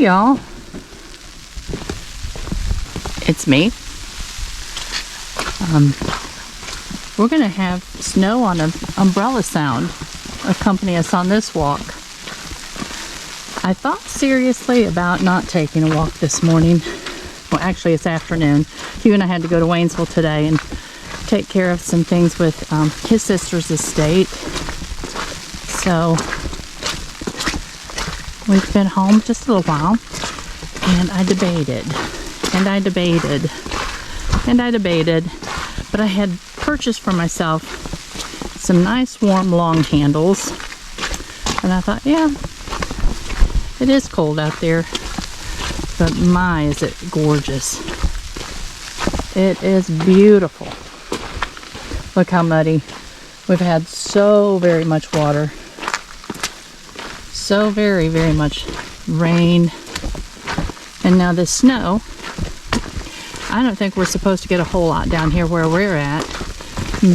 Hey y'all, it's me. We're gonna have snow on an umbrella sound accompany us on this walk. I thought seriously about not taking a walk this morning. Well, actually it's afternoon. Hugh and I had to go to Waynesville today and take care of some things with his sister's estate. So we've been home just a little while, and I debated, but I had purchased for myself some nice warm long handles, and I thought, yeah, it is cold out there, but my, is it gorgeous. It is beautiful. Look how muddy. We've had so very much water, so very much rain, and now this snow. I don't think we're supposed to get a whole lot down here where we're at,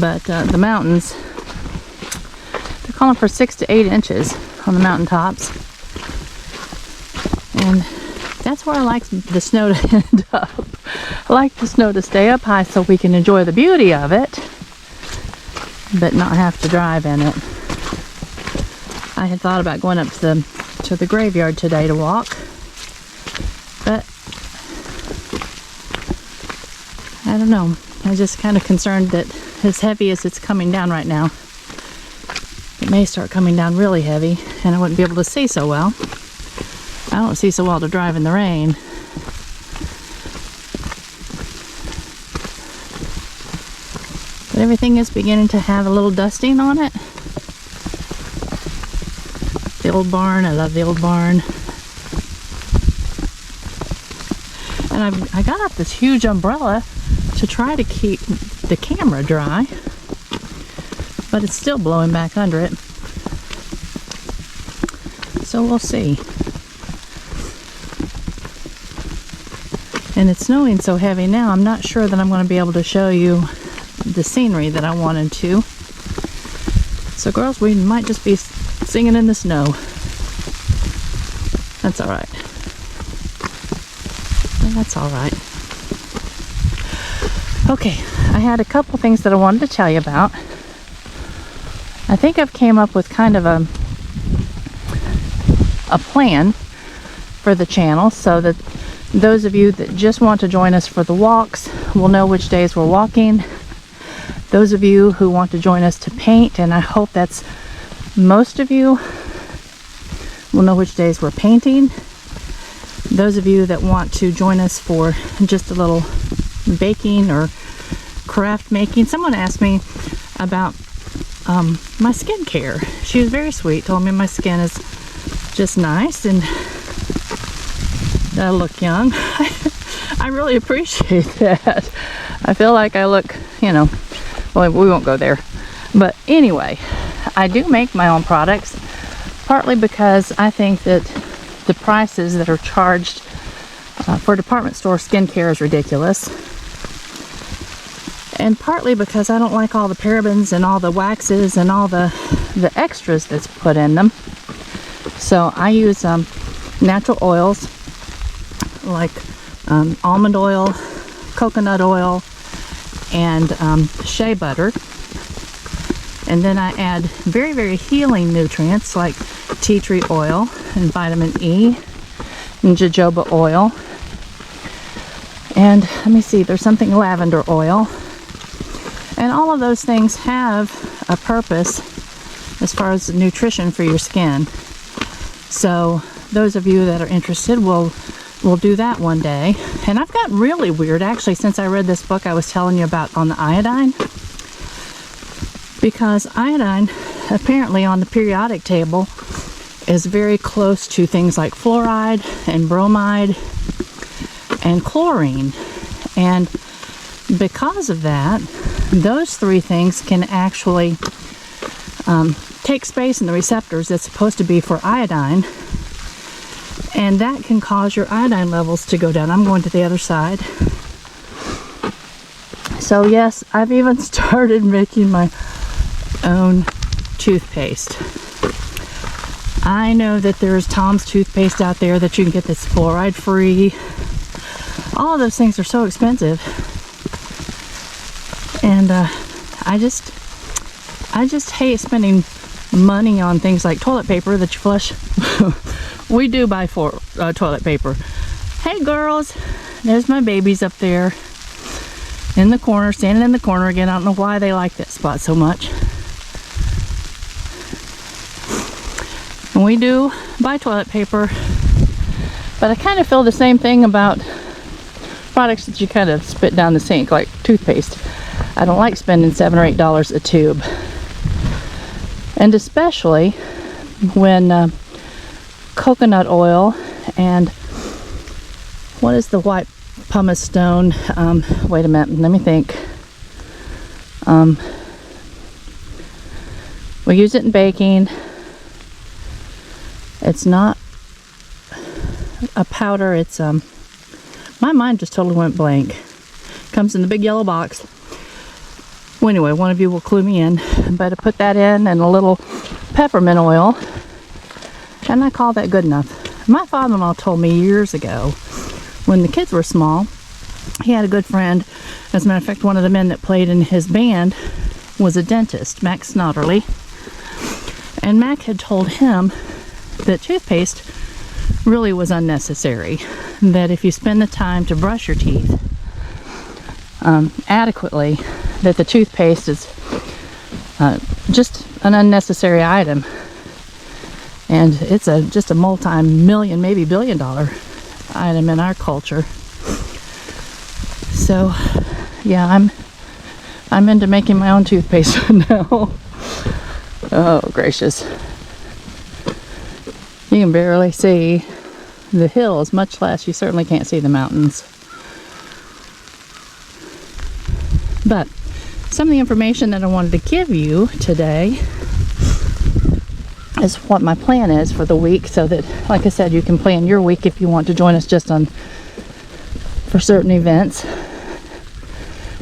but the mountains, they're calling for 6 to 8 inches on the mountaintops, and that's where I like the snow to end up. I like the snow to stay up high so we can enjoy the beauty of it, but not have to drive in it. I had thought about going up to the graveyard today to walk, but I don't know. I'm just kind of concerned that as heavy as it's coming down right now, it may start coming down really heavy, and I wouldn't be able to see so well. I don't see so well to drive in the rain. But everything is beginning to have a little dusting on it. The old barn, I love the old barn. And I got out this huge umbrella to try to keep the camera dry, but it's still blowing back under it. So we'll see. And it's snowing so heavy now, I'm not sure that I'm going to be able to show you the scenery that I wanted to. So girls, we might just be singing in the snow. That's all right. That's all right. Okay, I had a couple things that I wanted to tell you about. I think I've came up with kind of a plan for the channel so that those of you that just want to join us for the walks will know which days we're walking. Those of you who want to join us to paint, and I hope that's most of you, will know which days we're painting. Those of you that want to join us for just a little baking or craft making. Someone asked me about my skincare. She was very sweet, told me my skin is just nice and that I look young. I really appreciate that. I feel like I look, you know, well, we won't go there. But anyway, I do make my own products, partly because I think that the prices that are charged for department store skincare is ridiculous. And partly because I don't like all the parabens and all the waxes and all the extras that's put in them. So I use natural oils like almond oil, coconut oil, and shea butter. And then I add very healing nutrients like tea tree oil and vitamin E and jojoba oil. And let me see, there's something lavender oil. And all of those things have a purpose as far as nutrition for your skin. So those of you that are interested will do that one day. And I've gotten really weird actually since I read this book I was telling you about on the iodine. Because iodine apparently on the periodic table is very close to things like fluoride and bromide and chlorine. And because of that, those three things can actually take space in the receptors that's supposed to be for iodine, and that can cause your iodine levels to go down. I'm going to the other side. So yes, I've even started making my own toothpaste. I know that there's Tom's toothpaste out there that you can get that's fluoride free. All of those things are so expensive. And I just hate spending money on things like toilet paper that you flush. We do buy toilet paper. Hey girls, there's my babies up there in the corner, standing in the corner again. I don't know why they like that spot so much. And we do buy toilet paper, but I kind of feel the same thing about products that you kind of spit down the sink, like toothpaste. I don't like spending $7 or $8 a tube. And especially when coconut oil and what is the white pumice stone? Wait a minute, let me think. We use it in baking. It's not a powder, it's my mind just totally went blank. Comes in the big yellow box. Well, anyway, one of you will clue me in. But I put that in and a little peppermint oil, and I call that good enough. My father-in-law told me years ago, when the kids were small, he had a good friend. As a matter of fact, one of the men that played in his band was a dentist, Max Snodderly. And Mac had told him that toothpaste really was unnecessary. That if you spend the time to brush your teeth adequately, that the toothpaste is just an unnecessary item. And it's just a multi-million, maybe billion-dollar item in our culture. So, yeah, I'm into making my own toothpaste now. Oh, gracious. You can barely see the hills, much less you certainly can't see the mountains. But some of the information that I wanted to give you today is what my plan is for the week, so that, like I said, you can plan your week if you want to join us just for certain events.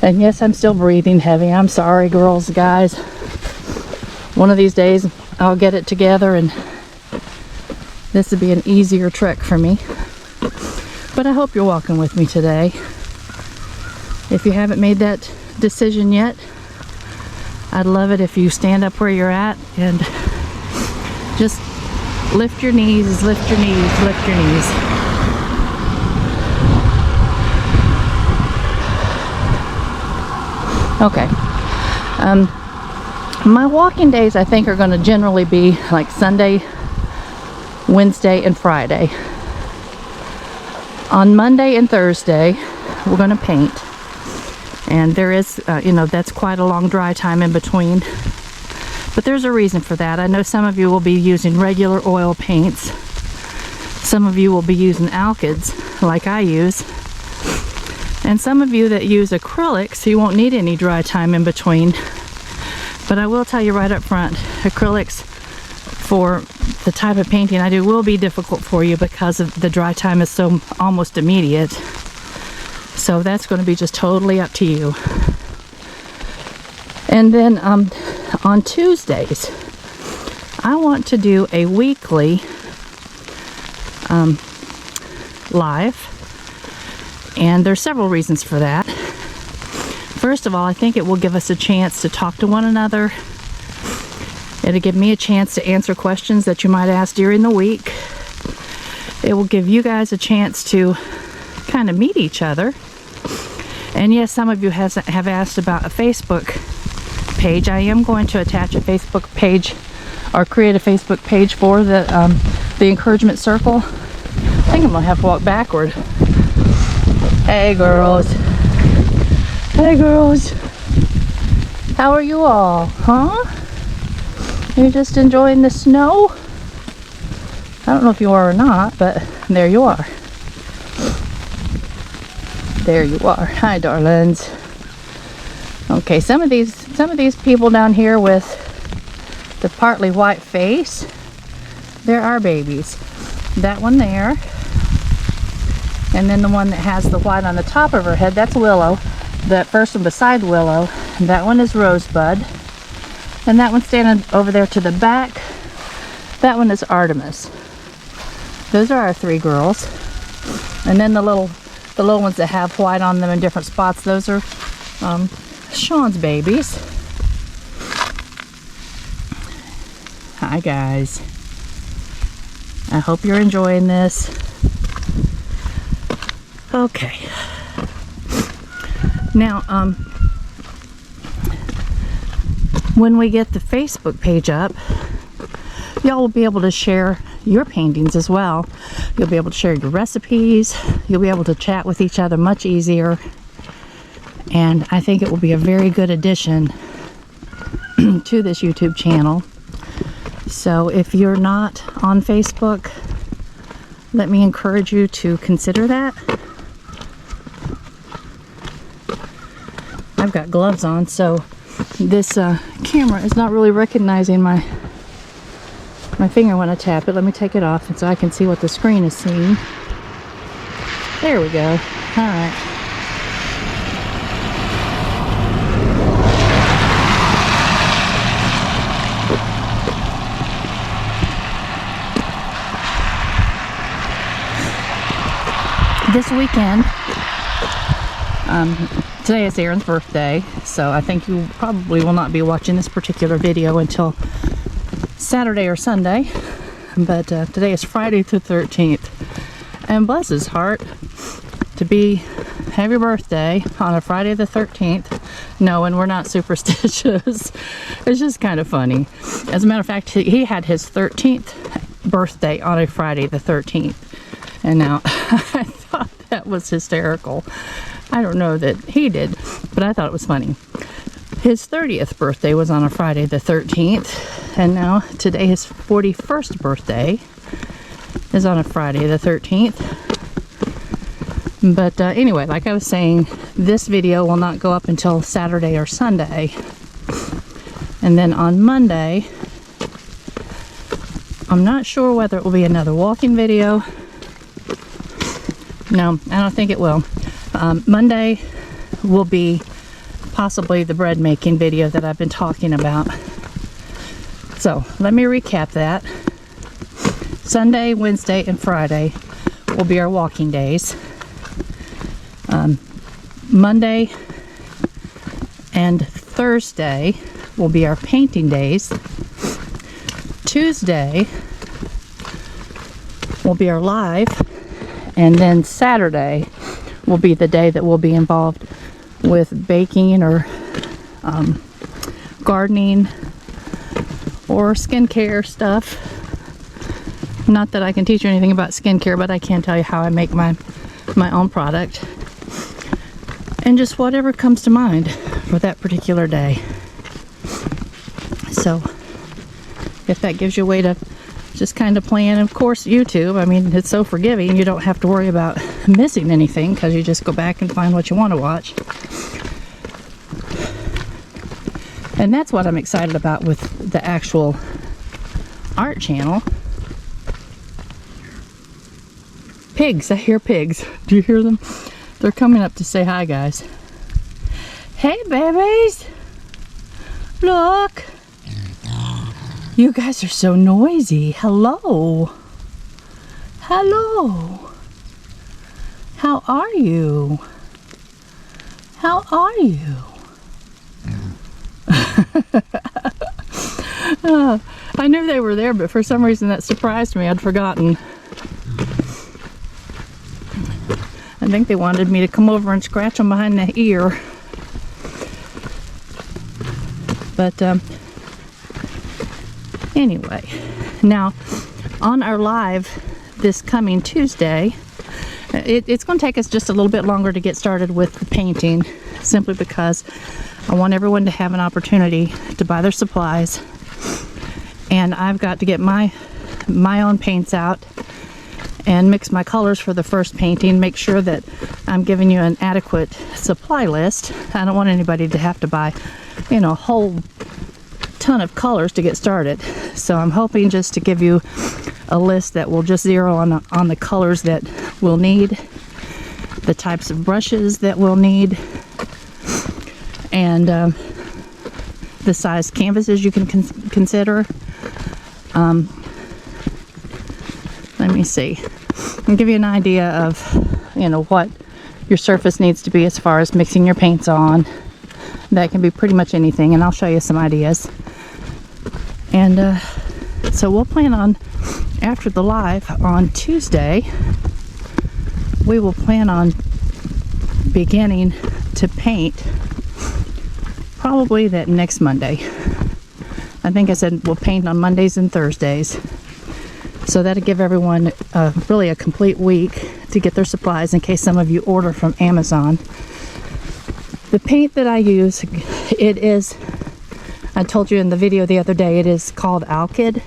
And yes, I'm still breathing heavy. I'm sorry, girls, guys. One of these days I'll get it together and this would be an easier trek for me. But I hope you're walking with me today. If you haven't made that decision yet, I'd love it if you stand up where you're at and just lift your knees, lift your knees, lift your knees. Okay. My walking days, I think, are going to generally be like Sunday, Wednesday, and Friday. On Monday and Thursday, we're going to paint. And there is, that's quite a long dry time in between. But there's a reason for that. I know some of you will be using regular oil paints. Some of you will be using alkyds, like I use. And some of you that use acrylics, you won't need any dry time in between. But I will tell you right up front, acrylics for the type of painting I do will be difficult for you because of the dry time is so almost immediate. So that's going to be just totally up to you. And then on Tuesdays, I want to do a weekly live. And there's several reasons for that. First of all, I think it will give us a chance to talk to one another. It'll give me a chance to answer questions that you might ask during the week. It will give you guys a chance to kind of meet each other. And yes, some of you have asked about a Facebook page. I am going to attach a Facebook page or create a Facebook page for the encouragement circle. I think I'm gonna have to walk backward. Hey girls. Hey girls. How are you all? Huh? You're just enjoying the snow? I don't know if you are or not, but there you are. There you are. Hi, darlings. Okay, some of these people down here with the partly white face, they're our babies. That one there, and then the one that has the white on the top of her head, that's Willow. That first one beside Willow, that one is Rosebud. And that one standing over there to the back, That one is Artemis. Those are our 3 girls. And then the little ones that have white on them in different spots, those are Sean's babies. Hi guys. I hope you're enjoying this. Okay. Now, when we get the Facebook page up, y'all will be able to share your paintings as well. You'll be able to share your recipes. You'll be able to chat with each other much easier. And I think it will be a very good addition to this YouTube channel. So if you're not on Facebook, let me encourage you to consider that. I've got gloves on, so this camera is not really recognizing my finger when I tap it. Let me take it off and so I can see what the screen is seeing. There we go. All right. This weekend, today is Aaron's birthday, so I think you probably will not be watching this particular video until Saturday or Sunday, but today is Friday the 13th, and bless his heart to have your birthday on a Friday the 13th. No, and we're not superstitious. It's just kind of funny. As a matter of fact, he had his 13th birthday on a Friday the 13th, and now I thought that was hysterical. I don't know that he did, but I thought it was funny. His 30th birthday was on a Friday the 13th, and now today his 41st birthday is on a Friday the 13th. But anyway, like I was saying, this video will not go up until Saturday or Sunday. And then on Monday, I'm not sure whether it will be another walking video. No, I don't think it will. Monday will be possibly the bread making video that I've been talking about. So let me recap that. Sunday, Wednesday, and Friday will be our walking days. Monday and Thursday will be our painting days. Tuesday will be our live, and then Saturday will be the day that we'll be involved with baking or gardening or skincare stuff. Not that I can teach you anything about skincare, but I can tell you how I make my own product. And just whatever comes to mind for that particular day. So if that gives you a way to just kind of plan. Of course, YouTube, I mean, it's so forgiving. You don't have to worry about missing anything because you just go back and find what you want to watch. And that's what I'm excited about with the actual art channel. Pigs, I hear pigs. Do you hear them? They're coming up to say hi, guys. Hey, babies. Look. You guys are so noisy. Hello. Hello. How are you? How are you? I knew they were there, but for some reason that surprised me. I'd forgotten. I think they wanted me to come over and scratch them behind the ear. But anyway, now on our live this coming Tuesday, it's going to take us just a little bit longer to get started with the painting, simply because I want everyone to have an opportunity to buy their supplies, and I've got to get my own paints out and mix my colors for the first painting, make sure that I'm giving you an adequate supply list. I don't want anybody to have to buy, you know, a whole ton of colors to get started. So I'm hoping just to give you a list that will just zero on the colors that we'll need, the types of brushes that we'll need, and the size canvases you can consider. let me see. I'll give you an idea of, you know, what your surface needs to be as far as mixing your paints on. That can be pretty much anything, and I'll show you some ideas. And so we'll plan on, after the live on Tuesday, we will plan on beginning to paint probably that next Monday. I think I said we'll paint on Mondays and Thursdays. So that'll give everyone really a complete week to get their supplies in case some of you order from Amazon. The paint that I use, it is, I told you in the video the other day, it is called Alkyd.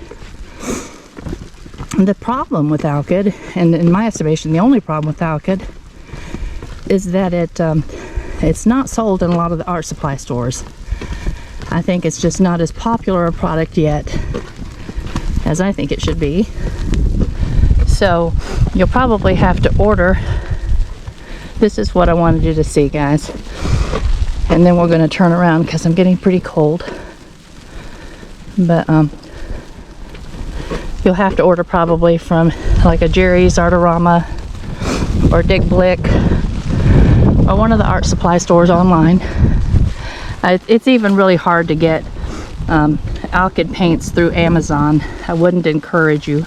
The problem with Alkyd, and in my estimation the only problem with Alkyd, is that it's not sold in a lot of the art supply stores. I think it's just not as popular a product yet as I think it should be. So you'll probably have to order. This is what I wanted you to see, guys. And then we're going to turn around because I'm getting pretty cold. But you'll have to order probably from like a Jerry's Artorama or Dick Blick or one of the art supply stores online. It's even really hard to get Alkyd paints through Amazon. I wouldn't encourage you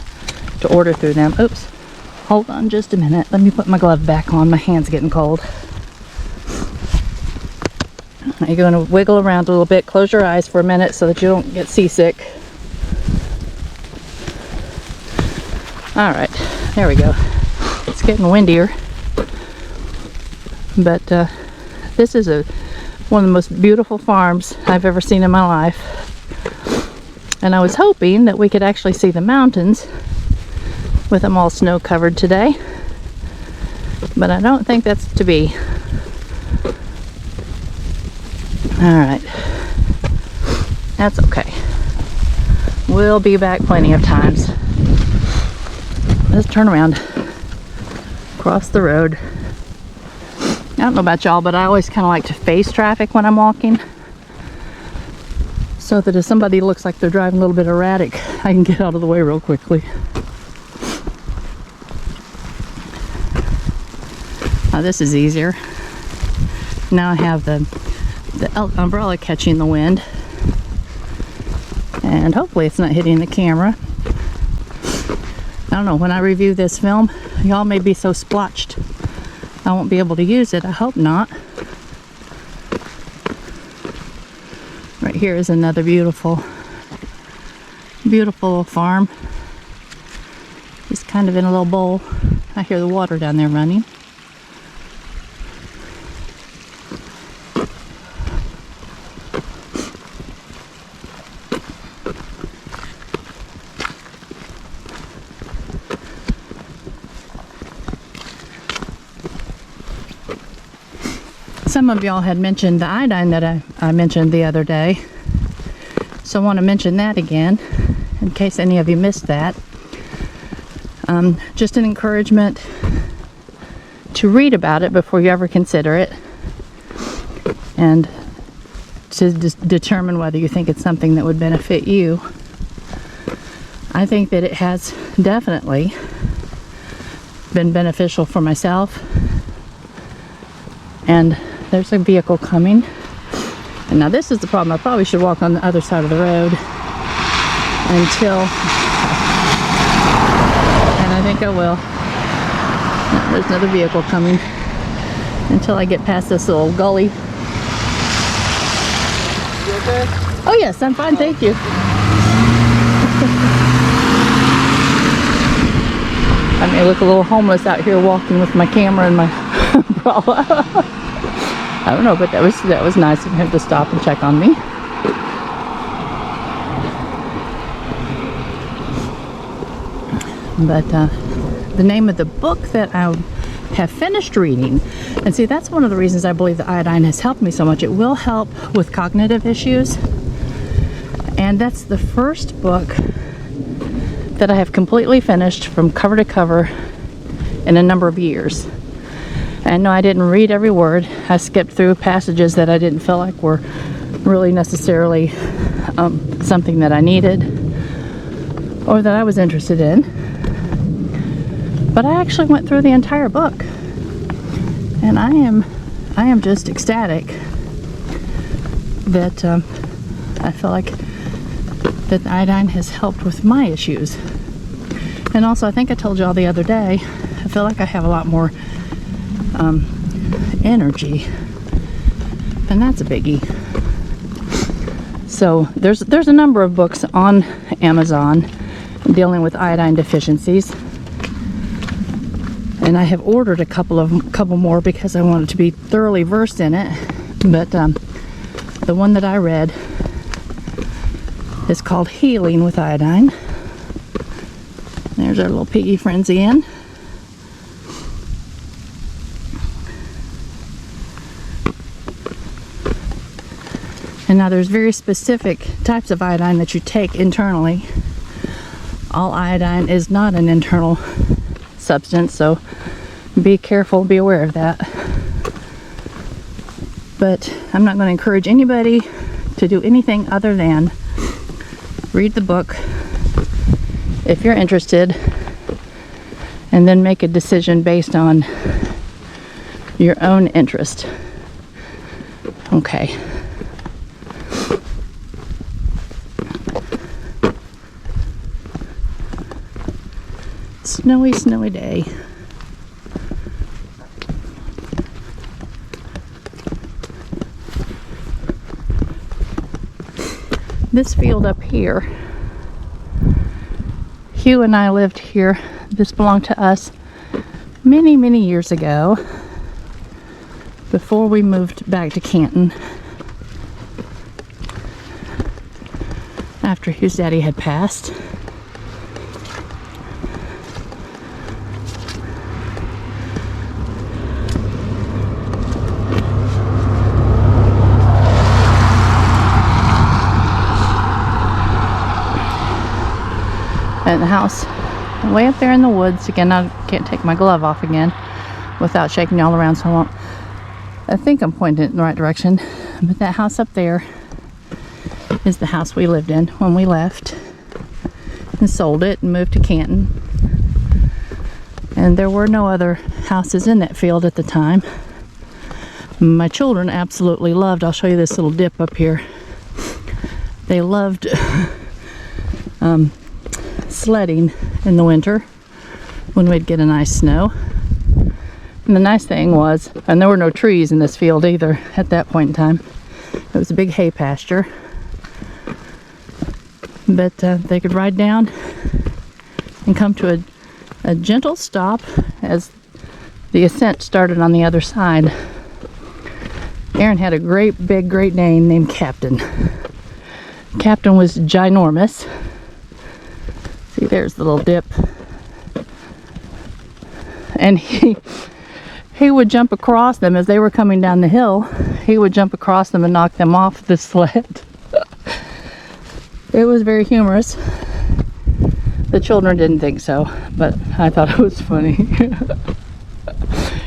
to order through them. Oops, hold on just a minute. Let me put my glove back on. My hand's getting cold. You're going to wiggle around a little bit. Close your eyes for a minute so that you don't get seasick. All right, there we go. It's getting windier. But this is one of the most beautiful farms I've ever seen in my life. And I was hoping that we could actually see the mountains with them all snow covered today. But I don't think that's to be. Alright. That's okay. We'll be back plenty of times. Let's turn around. Cross the road. I don't know about y'all, but I always kind of like to face traffic when I'm walking, so that if somebody looks like they're driving a little bit erratic, I can get out of the way real quickly. Now this is easier. Now I have the umbrella catching the wind, and hopefully it's not hitting the camera. I don't know, when I review this film, y'all may be so splotched I won't be able to use it. I hope not. Right here is another beautiful little farm. It's kind of in a little bowl. I hear the water down there running. Some of y'all had mentioned the iodine that I mentioned the other day, so I want to mention that again in case any of you missed that. Just an encouragement to read about it before you ever consider it, and to determine whether you think it's something that would benefit you. I think that it has definitely been beneficial for myself. And there's a vehicle coming. And now this is the problem. I probably should walk on the other side of the road until, and I think I will. No, there's another vehicle coming. Until I get past this little gully. You okay? Oh yes, I'm fine, thank you. I may look a little homeless out here walking with my camera and my umbrella. I don't know, but that was nice of him to stop and check on me. But the name of the book that I have finished reading, and see, that's one of the reasons I believe the iodine has helped me so much. It will help with cognitive issues, and that's the first book that I have completely finished from cover to cover in a number of years. And no, I didn't read every word. I skipped through passages that I didn't feel like were really necessarily something that I needed or that I was interested in. But I actually went through the entire book, and I am just ecstatic that I feel like that iodine has helped with my issues. And also, I think I told y'all the other day, I feel like I have a lot more energy, and that's a biggie. So there's a number of books on Amazon dealing with iodine deficiencies, and I have ordered a couple more because I wanted to be thoroughly versed in it. But the one that I read is called Healing with Iodine. There's our little piggy frenzy in. And now there's very specific types of iodine that you take internally. All iodine is not an internal substance, so be careful, be aware of that. But I'm not going to encourage anybody to do anything other than read the book if you're interested, and then make a decision based on your own interest. Okay. Snowy, snowy day. This field up here, Hugh and I lived here. This belonged to us many, many years ago, before we moved back to Canton, after Hugh's daddy had passed. And the house way up there in the woods. Again, I can't take my glove off again without shaking y'all around, so I won't. I think I'm pointing it in the right direction. But that house up there is the house we lived in when we left and sold it and moved to Canton. And there were no other houses in that field at the time. My children absolutely loved, I'll show you this little dip up here. They loved sledding in the winter when we'd get a nice snow. And the nice thing was, and there were no trees in this field either at that point in time. It was a big hay pasture. But they could ride down and come to a gentle stop as the ascent started on the other side. Aaron had a great Great Dane named Captain. Captain was ginormous. See, there's the little dip. And he would jump across them as they were coming down the hill. He would jump across them and knock them off the sled. It was very humorous. The children didn't think so, but I thought it was funny.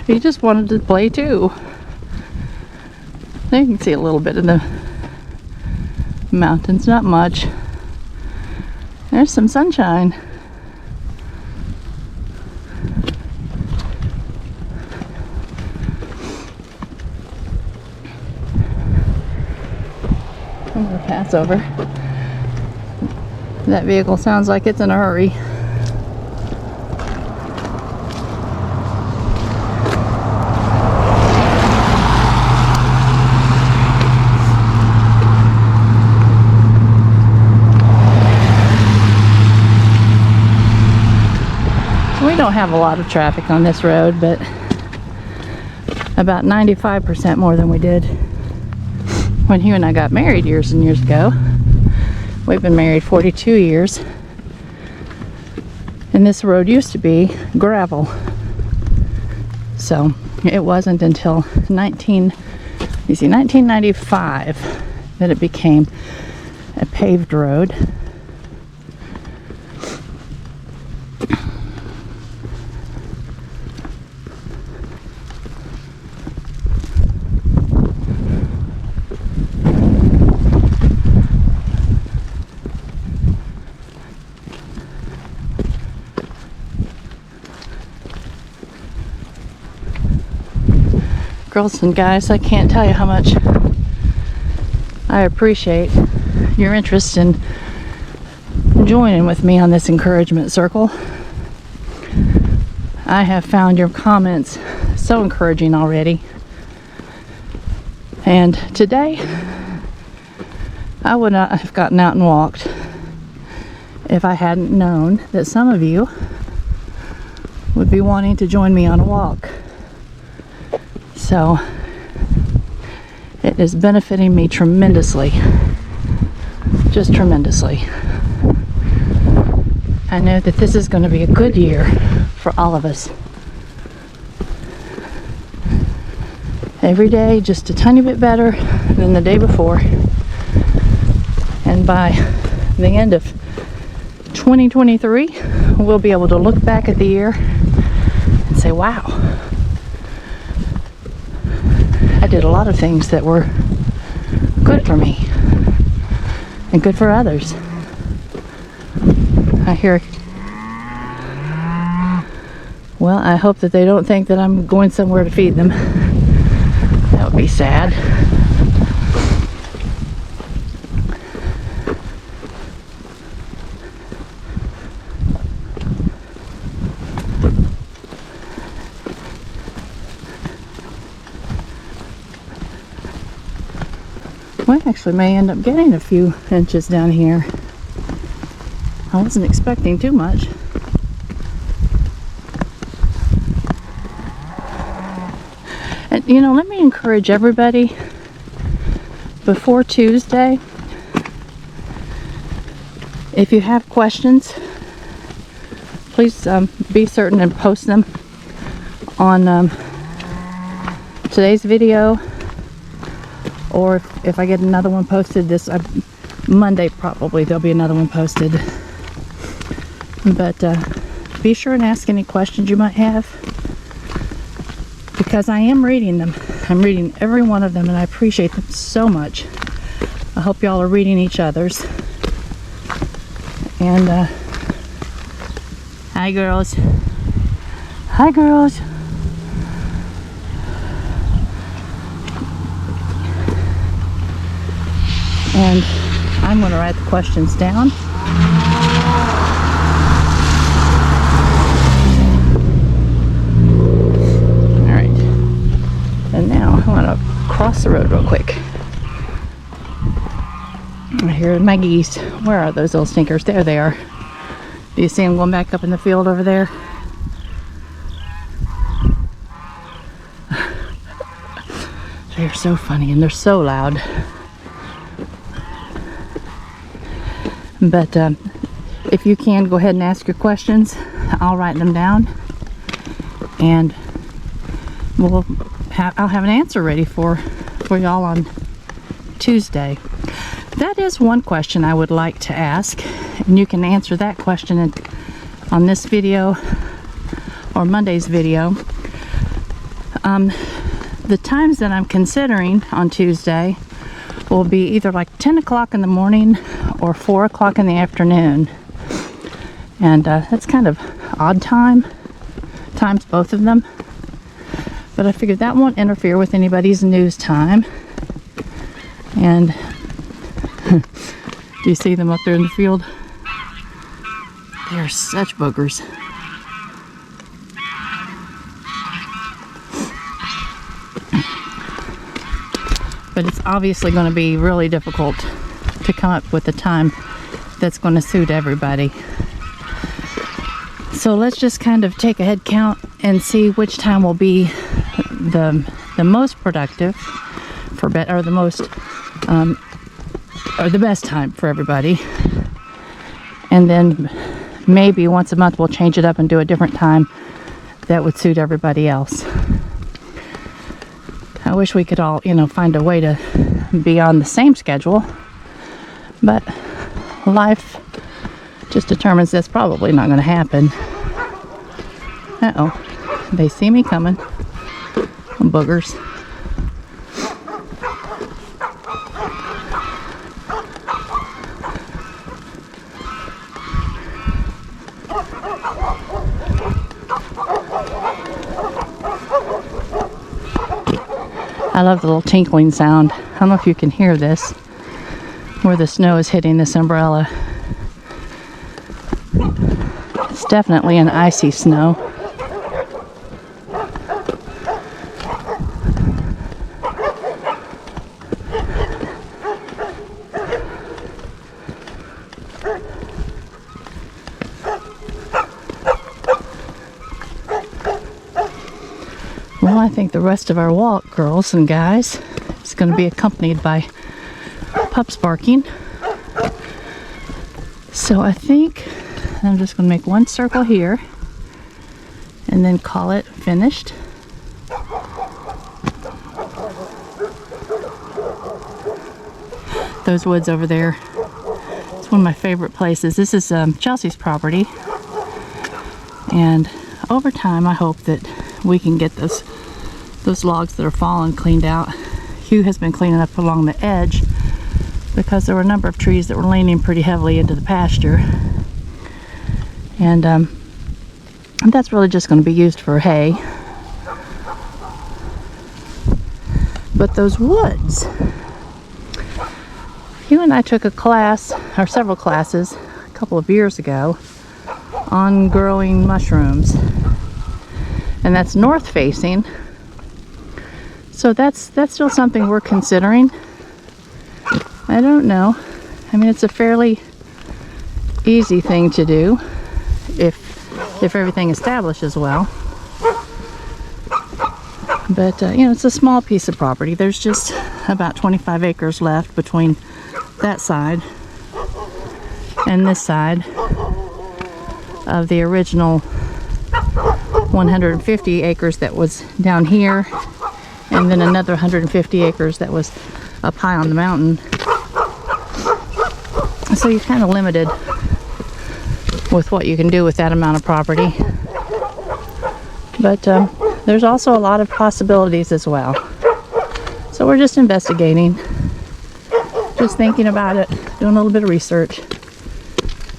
He just wanted to play too. You can see a little bit of the mountains, not much. There's some sunshine. I'm gonna pass over. That vehicle sounds like it's in a hurry. We don't have a lot of traffic on this road, but about 95% more than we did when Hugh and I got married years and years ago. We've been married 42 years, and this road used to be gravel. So it wasn't until 1995 that it became a paved road. girls and guys, I can't tell you how much I appreciate your interest in joining with me on this encouragement circle. I have found your comments so encouraging already. And today, I would not have gotten out and walked if I hadn't known that some of you would be wanting to join me on a walk. So it is benefiting me tremendously, just tremendously. I know that this is going to be a good year for all of us. Every day just a tiny bit better than the day before. And by the end of 2023, we'll be able to look back at the year and say, wow, I did a lot of things that were good for me and good for others. I hear, well, I hope that they don't think that I'm going somewhere to feed them. That would be sad. We actually may end up getting a few inches down here. I wasn't expecting too much. And you know, let me encourage everybody before Tuesday, if you have questions, please be certain and post them on today's video, or if I get another one posted this Monday, probably there'll be another one posted. But be sure and ask any questions you might have, because I am reading them. I'm reading every one of them, and I appreciate them so much. I hope y'all are reading each other's. And hi girls. Hi girls. And I'm going to write the questions down. Alright. And now I want to cross the road real quick. I hear my geese. Where are those little stinkers? There they are. Do you see them going back up in the field over there? They're so funny and they're so loud. But if you can, go ahead and ask your questions. I'll write them down, and I'll have an answer ready for y'all on Tuesday. That is one question I would like to ask, and you can answer that question on this video or Monday's video. The times that I'm considering on Tuesday will be either like 10 o'clock in the morning or 4 o'clock in the afternoon. And that's kind of odd times, both of them. But I figured that won't interfere with anybody's news time. And do you see them up there in the field? They are such boogers. But it's obviously going to be really difficult to come up with a time that's going to suit everybody. So let's just kind of take a head count and see which time will be the most productive for or the most or the best time for everybody. And then maybe once a month we'll change it up and do a different time that would suit everybody else. I wish we could all, find a way to be on the same schedule, but life just determines that's probably not going to happen. Uh-oh, they see me coming. Boogers. I love the little tinkling sound. I don't know if you can hear this, where the snow is hitting this umbrella. It's definitely an icy snow. Well, I think the rest of our walk, girls and guys, is going to be accompanied by pups barking. So I think I'm just going to make one circle here and then call it finished. Those woods over there, it's one of my favorite places. This is Chelsea's property, and over time I hope that we can get those logs that are fallen cleaned out. Hugh has been cleaning up along the edge because there were a number of trees that were leaning pretty heavily into the pasture, and that's really just going to be used for hay. But those woods, Hugh and I took a class, or several classes, a couple of years ago on growing mushrooms, and that's north facing. So that's still something we're considering. I don't know. I mean, it's a fairly easy thing to do if everything establishes well. But you know, it's a small piece of property. There's just about 25 acres left between that side and this side of the original 150 acres that was down here, and then another 150 acres that was up high on the mountain. So you're kind of limited with what you can do with that amount of property. But there's also a lot of possibilities as well. So we're just investigating, just thinking about it, doing a little bit of research,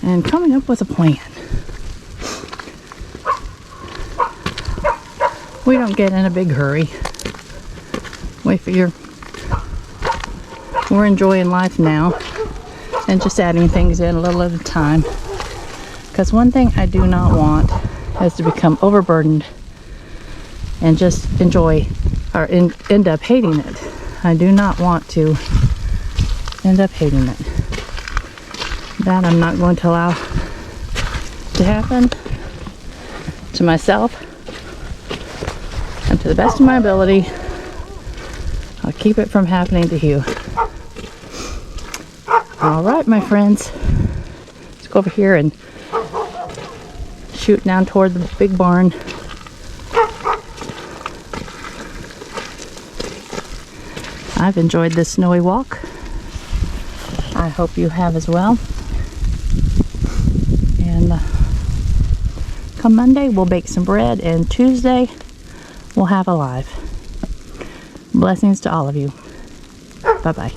and coming up with a plan. We don't get in a big hurry. We figure we're enjoying life now and just adding things in a little at a time. Because one thing I do not want is to become overburdened and just enjoy or end up hating it. I do not want to end up hating it. That I'm not going to allow to happen to myself. And to the best of my ability, I'll keep it from happening to you. All right, my friends. Let's go over here and shoot down toward the big barn. I've enjoyed this snowy walk. I hope you have as well. And come Monday, we'll bake some bread, and Tuesday, we'll have a live. Blessings to all of you. Bye-bye.